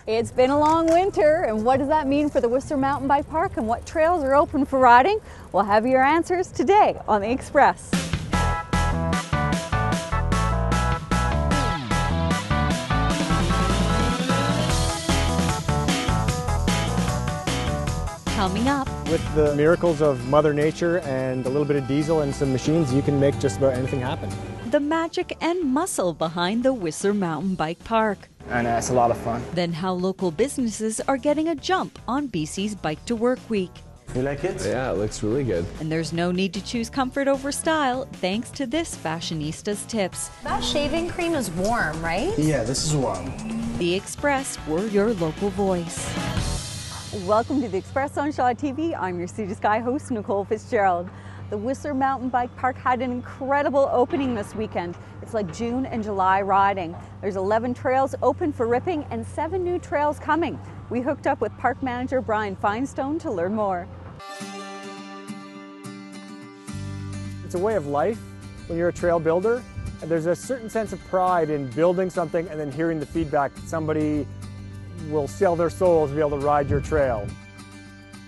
It's been a long winter, and what does that mean for the Whistler Mountain Bike Park and what trails are open for riding? We'll have your answers today on The Express. Coming up. With the miracles of Mother Nature and a little bit of diesel and some machines, you can make just about anything happen. The magic and muscle behind the Whistler Mountain Bike Park. And it's a lot of fun. Then how local businesses are getting a jump on BC's Bike to Work Week. You like it? Yeah, it looks really good. And there's no need to choose comfort over style thanks to this fashionista's tips. That shaving cream is warm, right? Yeah, this is warm. The Express, we're your local voice. Welcome to The Express on Shaw TV. I'm your Sea to Sky host, Nicole Fitzgerald. The Whistler Mountain Bike Park had an incredible opening this weekend. It's like June and July riding. There's 11 trails open for ripping and 7 new trails coming. We hooked up with park manager Brian Finestone to learn more. It's a way of life when you're a trail builder. And there's a certain sense of pride in building something and then hearing the feedback that somebody will sell their soul to be able to ride your trail.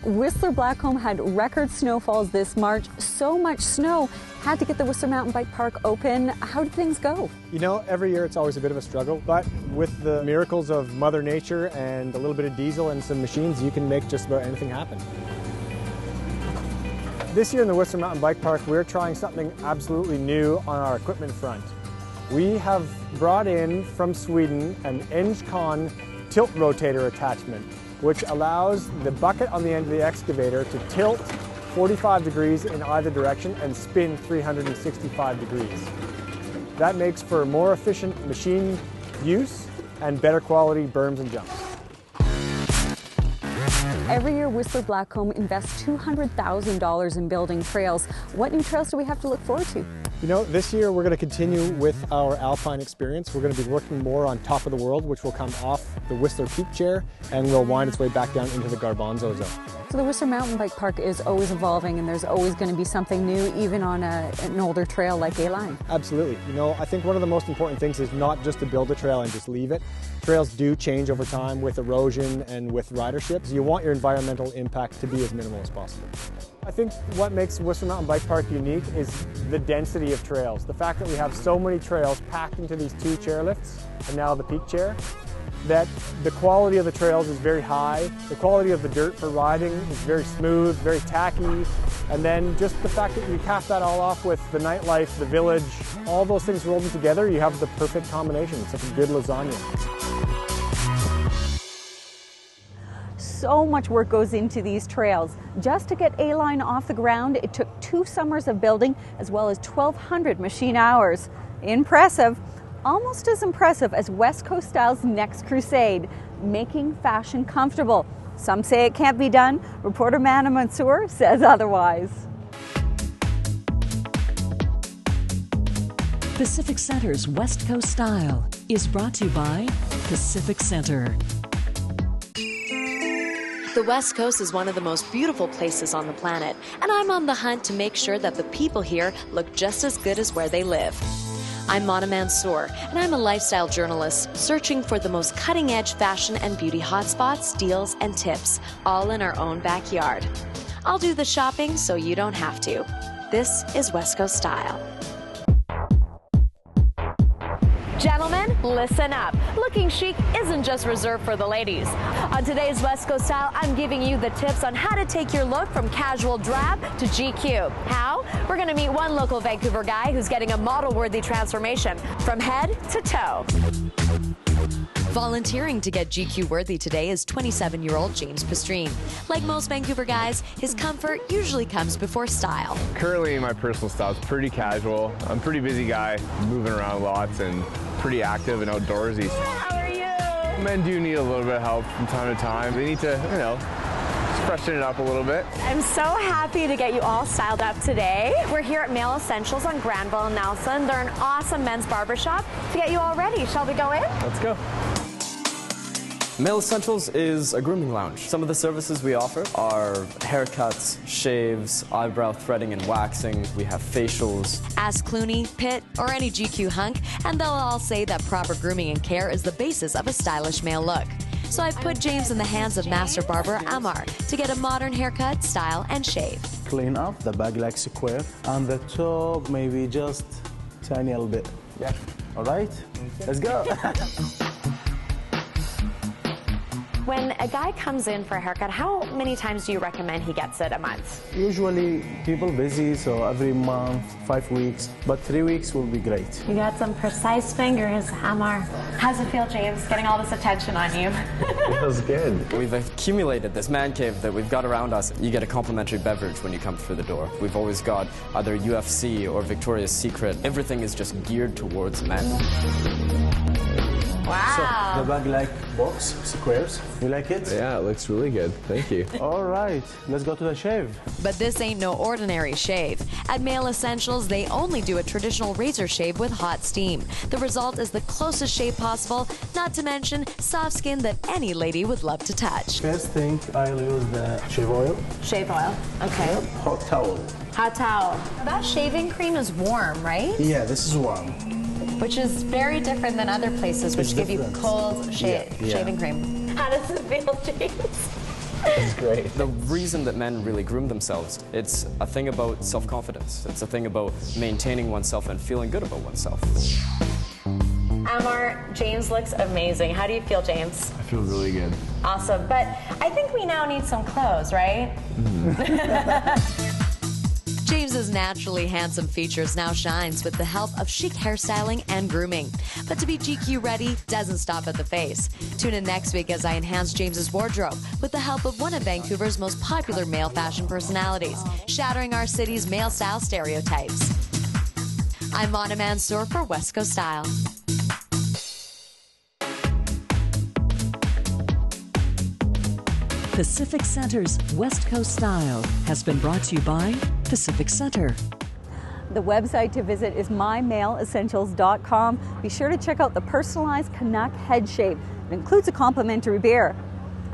Whistler Blackcomb had record snowfalls this March. So much snow had to get the Whistler Mountain Bike Park open. How did things go? You know, every year it's always a bit of a struggle, but with the miracles of Mother Nature and a little bit of diesel and some machines, you can make just about anything happen. This year in the Whistler Mountain Bike Park, we're trying something absolutely new on our equipment front. We have brought in from Sweden an Engcon tilt rotator attachment, which allows the bucket on the end of the excavator to tilt 45 degrees in either direction and spin 365 degrees. That makes for more efficient machine use and better quality berms and jumps. Every year, Whistler Blackcomb invests $200,000 in building trails. What new trails do we have to look forward to? You know, this year we're going to continue with our alpine experience. We're going to be working more on Top of the World, which will come off the Whistler Peak Chair and will wind its way back down into the Garbanzo zone. So the Whistler Mountain Bike Park is always evolving and there's always going to be something new, even on an older trail like A-Line. Absolutely. You know, I think one of the most important things is not just to build a trail and just leave it. Trails do change over time with erosion and with ridership. So you want your environmental impact to be as minimal as possible. I think what makes Whistler Mountain Bike Park unique is the density of trails. The fact that we have so many trails packed into these 2 chairlifts and now the Peak Chair, that the quality of the trails is very high. The quality of the dirt for riding is very smooth, very tacky. And then just the fact that you cap that all off with the nightlife, the village, all those things rolled in together, you have the perfect combination. It's like a good lasagna. So much work goes into these trails. Just to get A-Line off the ground, it took 2 summers of building as well as 1,200 machine hours. Impressive. Almost as impressive as West Coast Style's next crusade, making fashion comfortable. Some say it can't be done. Reporter Masour says otherwise. Pacific Center's West Coast Style is brought to you by Pacific Center. The West Coast is one of the most beautiful places on the planet, and I'm on the hunt to make sure that the people here look just as good as where they live. I'm Masour, and I'm a lifestyle journalist searching for the most cutting-edge fashion and beauty hotspots, deals, and tips, all in our own backyard. I'll do the shopping so you don't have to. This is West Coast Style. Gentlemen, listen up. Looking chic isn't just reserved for the ladies. On today's West Coast Style, I'm giving you the tips on how to take your look from casual drab to GQ. How? We're going to meet one local Vancouver guy who's getting a model-worthy transformation from head to toe. Volunteering to get GQ-worthy today is 27-year-old James Pastrine. Like most Vancouver guys, his comfort usually comes before style. Currently, my personal style is pretty casual. I'm a pretty busy guy, moving around lots and pretty active and outdoorsy. How are you? Men do need a little bit of help from time to time. They need to, you know, freshen it up a little bit. I'm so happy to get you all styled up today. We're here at Male Essentials on Granville and Nelson. They're an awesome men's barbershop to get you all ready. Shall we go in? Let's go. Male Essentials is a grooming lounge. Some of the services we offer are haircuts, shaves, eyebrow threading and waxing. We have facials. Ask Clooney, Pitt, or any GQ hunk, and they'll all say that proper grooming and care is the basis of a stylish male look. So I put James in the hands of master barber Amar to get a modern haircut, style, and shave. Clean up the back like square. On the top, maybe just tiny little bit. Yeah. All right, let's go. When a guy comes in for a haircut, how many times do you recommend he gets it a month? Usually people busy, so every month, 5 weeks, but 3 weeks will be great. You got some precise fingers, Amar. How's it feel, James, getting all this attention on you? Feels good. We've accumulated this man cave that we've got around us. You get a complimentary beverage when you come through the door. We've always got either UFC or Victoria's Secret. Everything is just geared towards men. Wow. So the bag like box, squares. You like it? Yeah, it looks really good. Thank you. All right, let's go to the shave. But this ain't no ordinary shave. At Male Essentials, they only do a traditional razor shave with hot steam. The result is the closest shave possible, not to mention soft skin that any lady would love to touch. First thing, I'll use the shave oil. Shave oil. Okay. Hot towel. Hot towel. That shaving cream is warm, right? Yeah, this is warm. Which is very different than other places which give you cold shaving cream. How does it feel, James? It's great. The reason that men really groom themselves, it's a thing about self-confidence. It's a thing about maintaining oneself and feeling good about oneself. Amar, James looks amazing. How do you feel, James? I feel really good. Awesome, but I think we now need some clothes, right? James's naturally handsome features now shines with the help of chic hairstyling and grooming. But to be GQ ready doesn't stop at the face. Tune in next week as I enhance James's wardrobe with the help of one of Vancouver's most popular male fashion personalities, shattering our city's male style stereotypes. I'm Masour for West Coast Style. Pacific Center's West Coast Style has been brought to you by Pacific Center. The website to visit is mymaleessentials.com. Be sure to check out the personalized Canuck head shape. It includes a complimentary beer.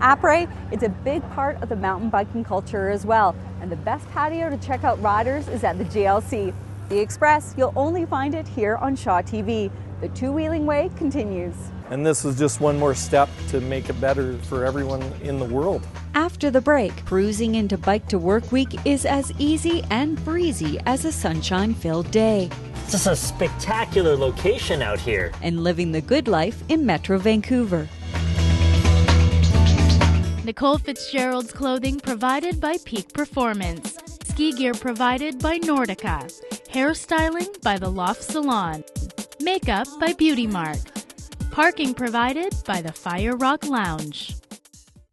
Après, it's a big part of the mountain biking culture as well. And the best patio to check out riders is at the GLC. The Express, you'll only find it here on Shaw TV. The two-wheeling way continues. And this is just one more step to make it better for everyone in the world. After the break, cruising into Bike to Work Week is as easy and breezy as a sunshine-filled day. It's just a spectacular location out here. And living the good life in Metro Vancouver. Nicole Fitzgerald's clothing provided by Peak Performance. Ski gear provided by Nordica. Hairstyling by The Loft Salon. Makeup by Beauty Mark. Parking provided by the Fire Rock Lounge.